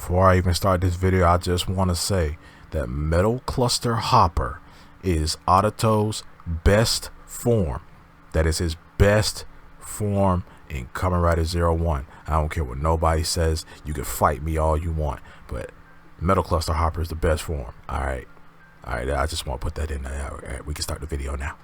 before I even start this video, I just want to say that Metal Cluster Hopper is Adato's best form. That is his best form in Kamen Rider 01. I don't care what nobody says. You can fight me all you want, but Metal Cluster Hopper is the best form. Alright, I just want to put that in there. Alright, we can start the video now.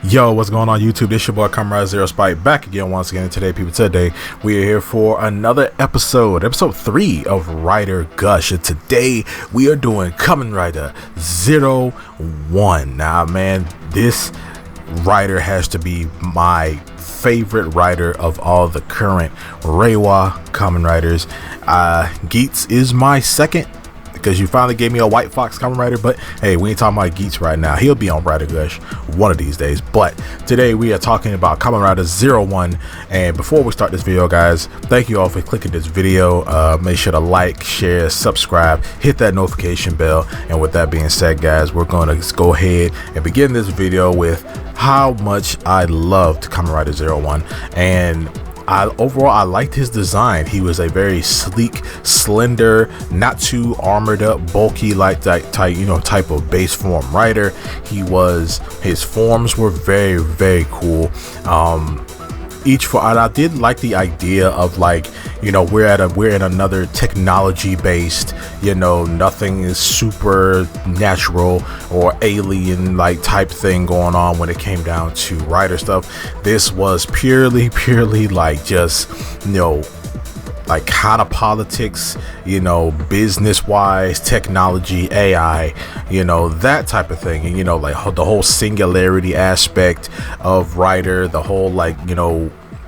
Yo, what's going on YouTube? This your boy Kamen Rider Zero Spike back again once again. Today we are here for another episode 3 of Rider Gush, and today we are doing Kamen Rider 01. Now man, this rider has to be my favorite rider of all the current Reiwa Kamen Riders. Geats is my second, because you finally gave me a White Fox Kamen Rider, but hey, we ain't talking about Geats right now. He'll be on Rider Gush one of these days, but today we are talking about Kamen Rider 01. And before we start this video, guys, thank you all for clicking this video. Make sure to like, share, subscribe, hit that notification bell. And with that being said, guys, we're going to go ahead and begin this video with how much I loved Kamen Rider 01. And overall, I liked his design. He was a very sleek, slender, not too armored up, bulky like that type of base form rider. His forms were very, very cool. And I did like the idea of, like, we're in another technology based, nothing is super natural or alien like type thing going on when it came down to rider stuff. This was purely like just like kind of politics, business wise, technology, AI, that type of thing. And like the whole singularity aspect of rider, the whole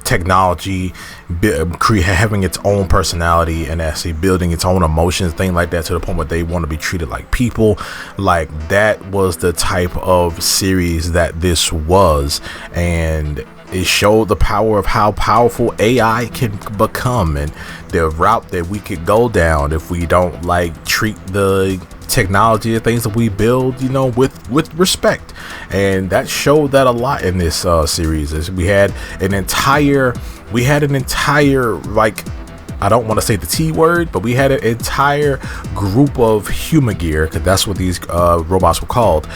technology having its own personality and actually building its own emotions, thing like that, to the point where they want to be treated like people. Like, that was the type of series that this was, and it showed the power of how powerful AI can become and the route that we could go down if we don't treat the technology and things that we build with respect. And that showed that a lot in this series. We had an entire I don't want to say the T word, but we had an entire group of King-Ohger, because that's what these robots were called.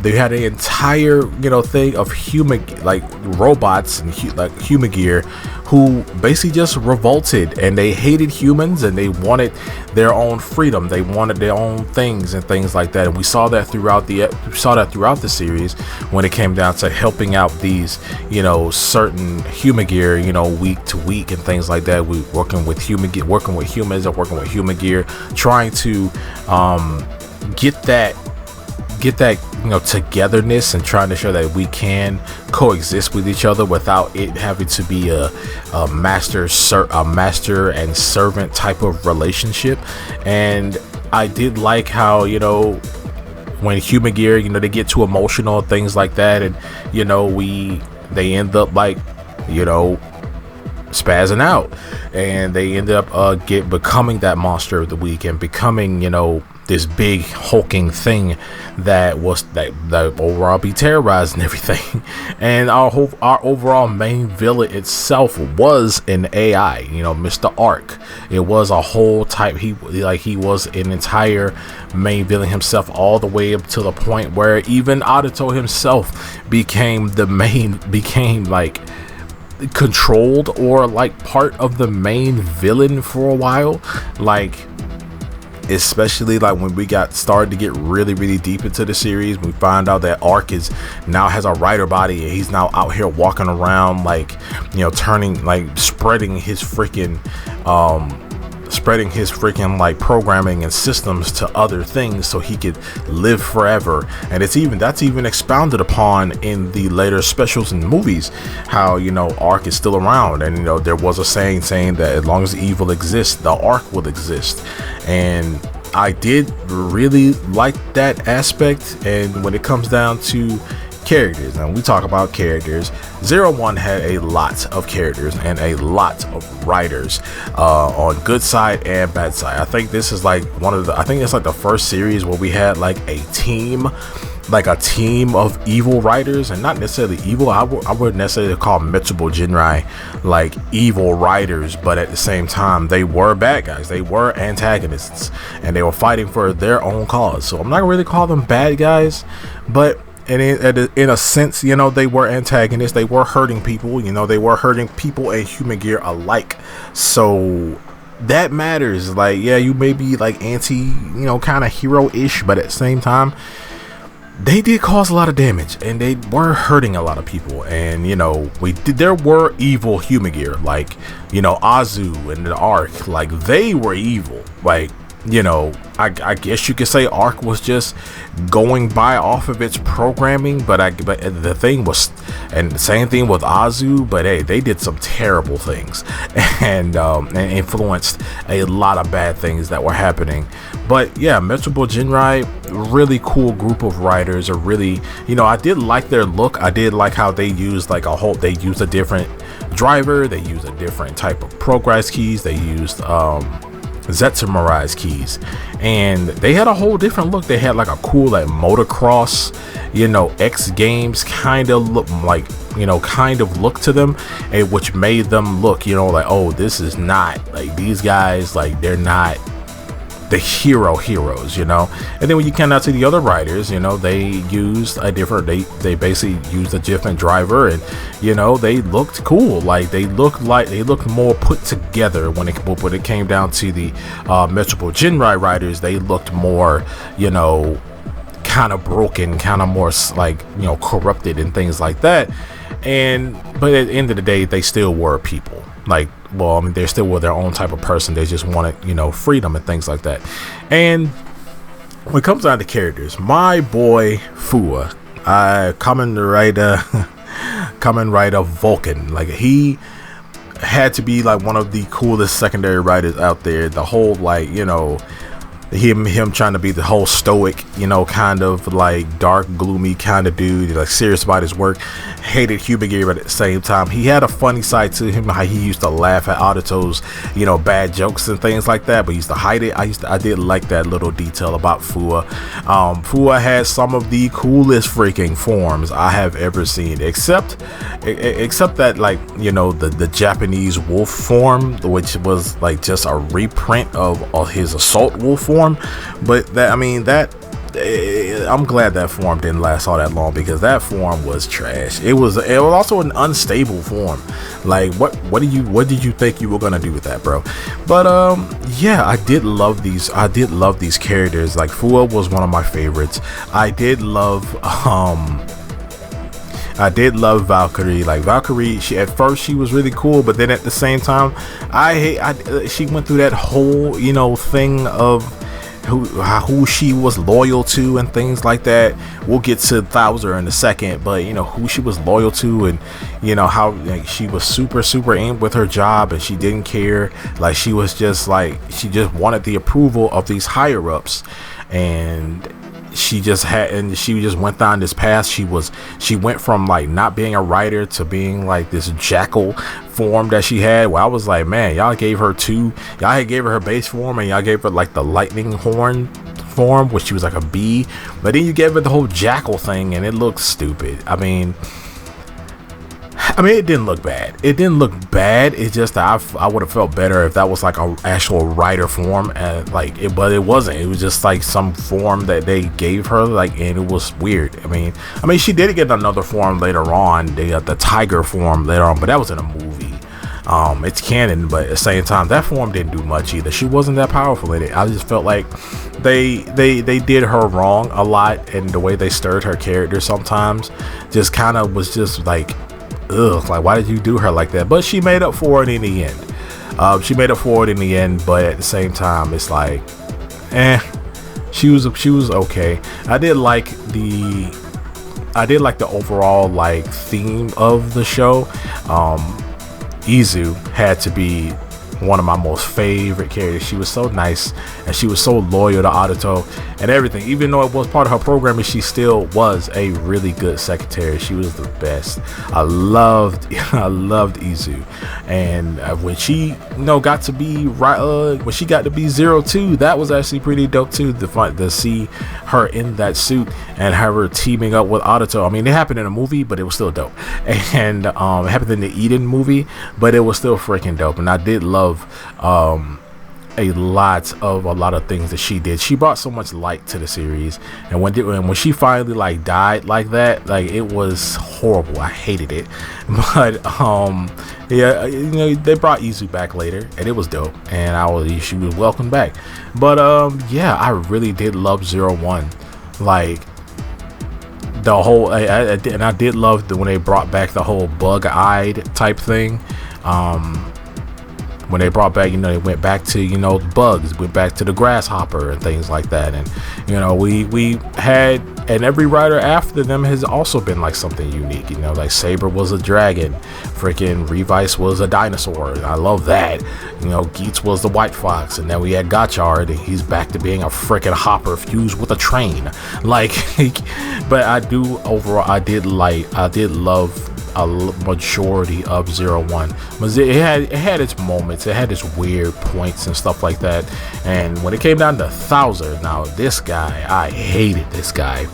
They had an entire thing of robots and King-Ohger who basically just revolted, and they hated humans and they wanted their own freedom. They wanted their own things and things like that. And we saw that throughout the series when it came down to helping out these certain King-Ohger week to week and things like that. We working with humans and working with King-Ohger, trying to get that togetherness, and trying to show that we can coexist with each other without it having to be a master and servant type of relationship. And I did like how when King-Ohger they get too emotional and things like that, and they end up spazzing out, and they end up becoming that monster of the week, and becoming this big hulking thing that overall be terrorizing everything. And our overall main villain itself was an AI, Mr. Arc. It was a whole type. He was an entire main villain himself, all the way up to the point where even Adato himself became controlled or part of the main villain for a while. Especially when we got started to get really deep into the series, we find out that Arc now has a rider body, and he's now out here walking around spreading his freaking programming and systems to other things so he could live forever. And that's even expounded upon in the later specials and movies, how Arc is still around. And there was a saying that as long as evil exists, the Arc will exist. And I did really like that aspect. And when it comes down to characters. And we talk about characters. 01 had a lot of characters and a lot of writers on good side and bad side. I think this is like I think it's like the first series where we had like a team of evil writers, and not necessarily evil. I wouldn't necessarily call Mitsubo Jinrai like evil writers, but at the same time they were bad guys. They were antagonists and they were fighting for their own cause. So I'm not really call them bad guys, but in a sense, you know, they were antagonists. They were hurting people. You know, they were hurting people and Human Gear alike. So that matters. Like, yeah, you may be like anti, you know, kind of hero-ish, but at the same time, they did cause a lot of damage and they were hurting a lot of people. And, you know, there were evil Human Gear, like, you know, Azu and the Arc, like they were evil. Like, you know, I guess you could say Arc was just going by off of its programming, but the thing was, and the same thing with Azu, but hey, they did some terrible things and influenced a lot of bad things that were happening. But yeah, Mitsubo Jinrai, really cool group of writers. Are really, you know, I did like their look. I did like how they used they used a different driver, they used a different type of progress keys, they used Zetsumarais keys, and they had a whole different look. They had like a cool like motocross, you know, X Games kind of look, like, you know, kind of look to them, and which made them look, you know, like, oh, this is not like these guys, like they're not the heroes, you know. And then when you come out to the other writers, you know, they used a different, they basically used a different driver, and, you know, they looked cool. Like they looked more put together when it came down to the Mitsubo Jinrai writers. They looked more, you know, kind of broken, kind of more like, you know, corrupted and things like that. But at the end of the day, they still were people. Like, well, I mean, they still were their own type of person. They just wanted, you know, freedom and things like that. And when it comes down to characters, my boy Fua, Kamen Rider Vulcan, like he had to be like one of the coolest secondary writers out there. The whole, like, you know, him trying to be the whole stoic, you know, kind of like dark, gloomy kind of dude, like serious about his work, hated Human Gear, but at the same time he had a funny side to him, how he used to laugh at Audito's, you know, bad jokes and things like that, but he used to hide it. I did like that little detail about Fua. Fua has some of the coolest freaking forms I have ever seen, except that, like, you know, the Japanese wolf form, which was like just a reprint of his assault wolf form. But that, I mean, that I'm glad that form didn't last all that long, because that form was trash. It was also an unstable form. Like, what did you think you were gonna do with that, bro? But yeah, I did love these characters. Like, Fua was one of my favorites. I did love Valkyrie. Like, Valkyrie, at first she was really cool, but then at the same time, she went through that whole, you know, thing of who she was loyal to and things like that. We'll get to Thouser in a second, but, you know, who she was loyal to, and, you know, how, like, she was super aimed with her job and she didn't care. Like, she was just like, she just wanted the approval of these higher ups, and she just went down this path. She went from like not being a writer to being like this jackal form that she had. Well, I was like, man, y'all gave her her base form, and y'all gave her like the lightning horn form, which she was like a bee, but then you gave her the whole jackal thing, and it looked stupid. I mean, it didn't look bad. It's just that I would have felt better if that was like an actual writer form, and but it wasn't. It was just like some form that they gave her, like, and it was weird. I mean, she did get another form later on. They got the tiger form later on, but that was in a movie. It's canon, but at the same time, that form didn't do much either. She wasn't that powerful in it. I just felt like they did her wrong a lot, and the way they stirred her character sometimes just kind of was just like, ugh, like, why did you do her like that? But she made up for it in the end. But at the same time, it's like, she was okay. I did like the overall, like, theme of the show. Izu had to be one of my most favorite characters. She was so nice, and she was so loyal to Aruto and everything. Even though it was part of her programming, she still was a really good secretary. She was the best. I loved Izu, and when she got to be when she got to be 02, that was actually pretty dope too. To see her in that suit and have her teaming up with Aruto. I mean, it happened in a movie, but it was still dope. And it happened in the Eden movie, but it was still freaking dope. And I did love a lot of things that she did. She brought so much light to the series, and when she finally died like that, it was horrible. I hated it. But yeah, they brought Izu back later, and it was dope, and she was welcome back. But yeah, I really did love 01. The whole, and I did love when they brought back the whole bug-eyed type thing. When they brought back, they went back to, the bugs, went back to the grasshopper and things like that. And, we had, and every rider after them has also been something unique, Saber was a dragon, freaking Revice was a dinosaur. I love that. Geets was the white fox, and then we had Gotchard, and he's back to being a freaking hopper fused with a train. But I did love a majority of 01. It had its moments, it had its weird points and stuff like that. And when it came down to Thouser, now this guy, I hated this guy.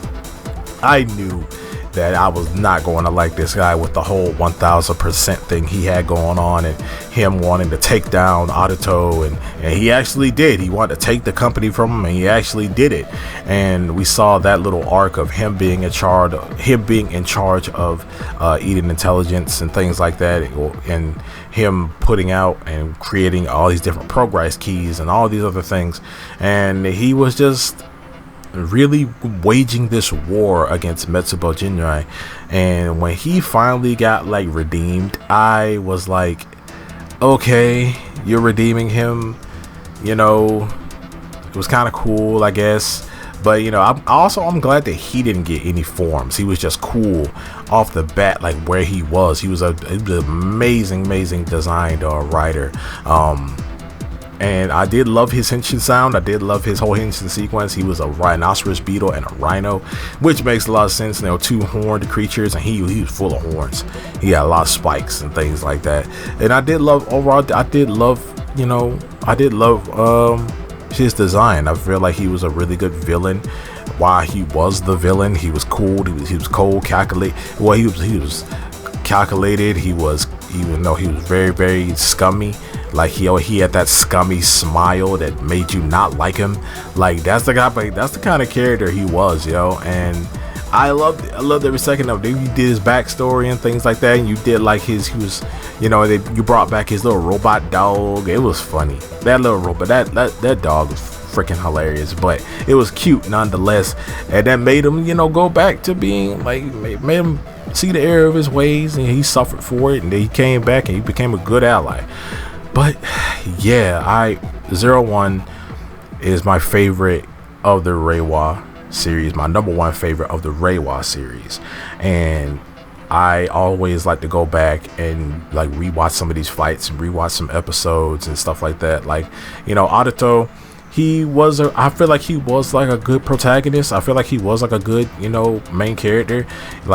I knew that I was not going to like this guy with the whole 1000% thing he had going on, and him wanting to take down Aruto, and he actually did. He wanted to take the company from him, and he actually did it. And we saw that little arc of him being in charge of Eden Intelligence and things like that, and him putting out and creating all these different progress keys and all these other things. And he was just really waging this war against Metsubo Jinrai. And when he finally got redeemed, I was like, okay, you're redeeming him, it was kind of cool, I guess. But I'm glad that he didn't get any forms. He was just cool off the bat, where he was. He was an amazing designed writer. And I did love his henshin sound. I did love his whole henshin sequence. He was a rhinoceros beetle and a rhino, which makes a lot of sense. They were two horned creatures, and he was full of horns. He had a lot of spikes and things like that. And I did love his design. I feel like he was a really good villain. Why he was the villain, he was cool. He was cold, calculated. Well, he was calculated. Even though he was very scummy. He had that scummy smile that made you not like him. That's the guy. That's the kind of character he was, And I loved every second of it. You did his backstory and things like that, and you did you brought back his little robot dog. It was funny. That little robot, that dog was freaking hilarious, but it was cute nonetheless, and that made him, go back to being made him see the error of his ways, and he suffered for it, and then he came back and he became a good ally. But yeah, 01 is my favorite of the Reiwa series, my number one favorite of the Reiwa series. And I always like to go back and rewatch some of these fights and rewatch some episodes and stuff like that. Aruto, I feel like he was a good protagonist. I feel like he was a good, main character.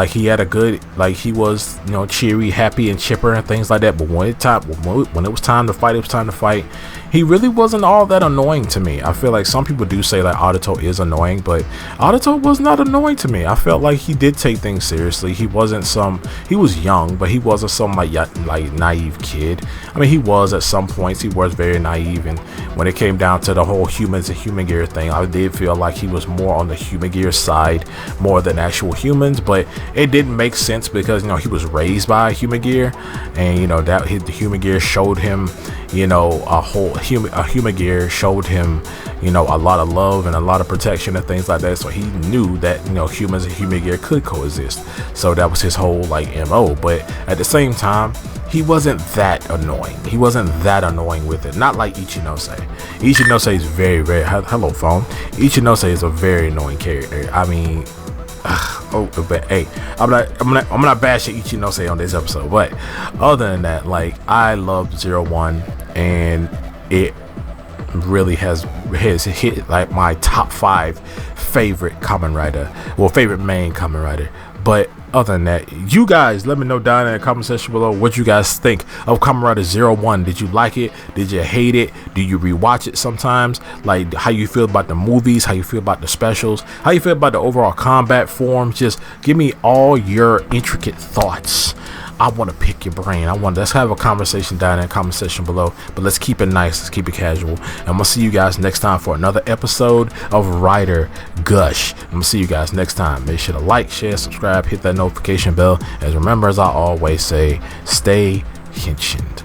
He had a good, he was, cheery, happy, and chipper and things like that. But when it was time to fight, it was time to fight. He really wasn't all that annoying to me. I feel like some people do say Aruto is annoying, but Aruto was not annoying to me. I felt like he did take things seriously. He was young, but he wasn't some naive kid. I mean, he was at some points. He was very naive, and when it came down to the whole humans and human gear thing, I did feel like he was more on the human gear side more than actual humans. But it didn't make sense because he was raised by a human gear, and the human gear showed him a human gear showed him a lot of love and a lot of protection and things like that. So he knew that humans and human gear could coexist. So that was his whole MO. But at the same time, he wasn't that annoying. He wasn't that annoying with it. Not like Ichinose. Ichinose is very hello phone. Ichinose is a very annoying character. I mean, but hey, I'm not bashing Ichinose on this episode. But other than that, I love 01. and it really has hit like my top 5 favorite Kamen Rider, well, favorite main Kamen Rider. But other than that, you guys let me know down in the comment section below what you guys think of Kamen Rider 01. Did you like it? Did you hate it? Do you rewatch it sometimes? Like, how you feel about the movies, how you feel about the specials, how you feel about the overall combat forms? Just give me all your intricate thoughts. I want to pick your brain. Let's have a conversation down in the comment section below, but let's keep it nice, let's keep it casual. And I'm gonna see you guys next time for another episode of Rider Gush. I'm gonna see you guys next time. Make sure to like, share, subscribe, hit that notification bell. As remember, as I always say, stay henshined.